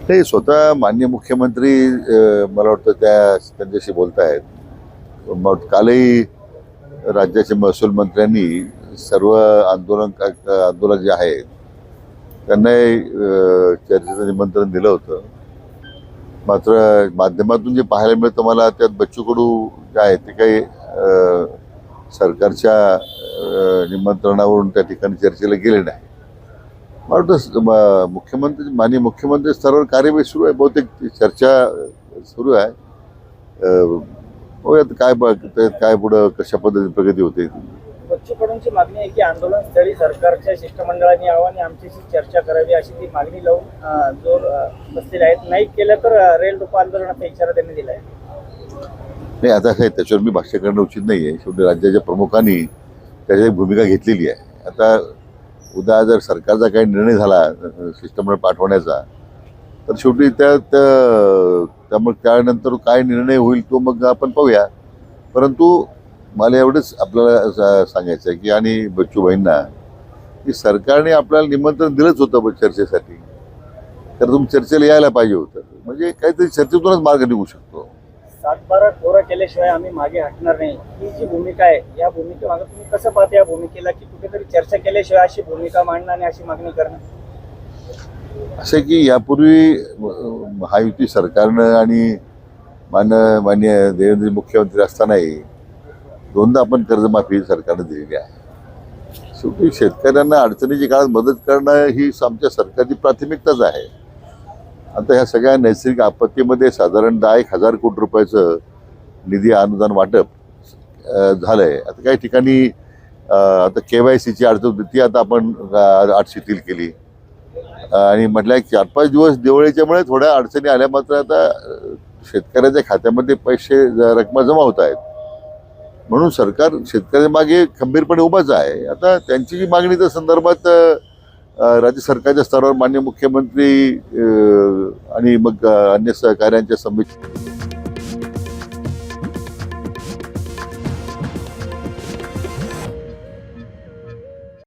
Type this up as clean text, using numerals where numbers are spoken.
ते स्वतः माननीय मुख्यमंत्री मला वाटतं त्यांच्याशी बोलत आहेत. मग कालही राज्याचे महसूल मंत्र्यांनी सर्व आंदोलक जे आहेत त्यांना चर्चेचं निमंत्रण दिलं होतं. मात्र माध्यमातून जे पाहायला मिळतं मला त्यात बच्चू कडू जे आहेत ते काही सरकारच्या निमंत्रणावरून त्या ठिकाणी चर्चेला गेले नाही. मला वाटतं माननीय मुख्यमंत्री स्तरावर कार्यवाही सुरू आहे. बहुतेक चर्चा सुरू आहे. बघूयात काय पुढं कशा पद्धतीने प्रगती होते. बच्चू कडूंची मागणी आहे की आंदोलन स्थळी सरकारच्या शिष्टमंडळाने यावं आणि आमच्याशी चर्चा करावी अशी ती मागणी लावून जोर बसलेले आहेत. नाही केलं तर रेल रोको आंदोलनाचा इशारा त्यांनी दिला आहे. नाही, आता हे त्याच्यावर मी भाष्य करणं उचित नाही आहे. शेवटी राज्याच्या प्रमुखांनी त्याची भूमिका घेतलेली आहे. आता उद्या जर सरकारचा काही निर्णय झाला शिष्टमंडळ पाठवण्याचा तर शेवटी त्यामुळे त्यानंतर काय निर्णय होईल तो मग आपण पाहूया. परंतु मला एवढंच आपल्याला सांगायचं आहे की आणि बच्चूभाईंना की सरकारने आपल्याला निमंत्रण दिलंच होतं चर्चेसाठी, तर तुम्ही चर्चेला यायला पाहिजे होतं. म्हणजे काहीतरी चर्चेतूनच मार्ग निघू शकतो. 7-12 कोरा केल्याशिवाय आम्ही मागे हटणार नाही ही जी भूमिका आहे, या भूमिकेमागे तुम्ही कसं पाहता या भूमिकेला, की कुठेतरी चर्चा केल्याशिवाय अशी भूमिका मांडणं आणि अशी मागणी करणं? असं की यापूर्वी महायुती सरकारनं आणि मान्य देवेंद्र मुख्यमंत्री असतानाही दोनदा आपण कर्जमाफी सरकारनं दिलेली आहे. शेवटी शेतकऱ्यांना अडचणीच्या काळात मदत करणं ही आमच्या सरकारची प्राथमिकताच आहे. आता ह्या सगळ्या नैसर्गिक आपत्तीमध्ये साधारण 10,000 कोटी रुपयाचं निधी अनुदान वाटप झालंय. आता काही ठिकाणी आता KYCची अडचण होती ती आता आपण 8 शिथिल केली आणि म्हटलं 4-5 दिवस दिवाळीच्यामुळे थोड्या अडचणी आल्या. मात्र आता शेतकऱ्याच्या खात्यामध्ये रकमा जमा होत आहेत म्हणून सरकार शेतकऱ्याच्या मागे खंबीरपणे उभाच आहे. आता त्यांची जी मागणी त्या संदर्भात राज्य सरकारच्या स्तरावर माननीय मुख्यमंत्री आणि मग अन्य सहकाऱ्यांच्या समिती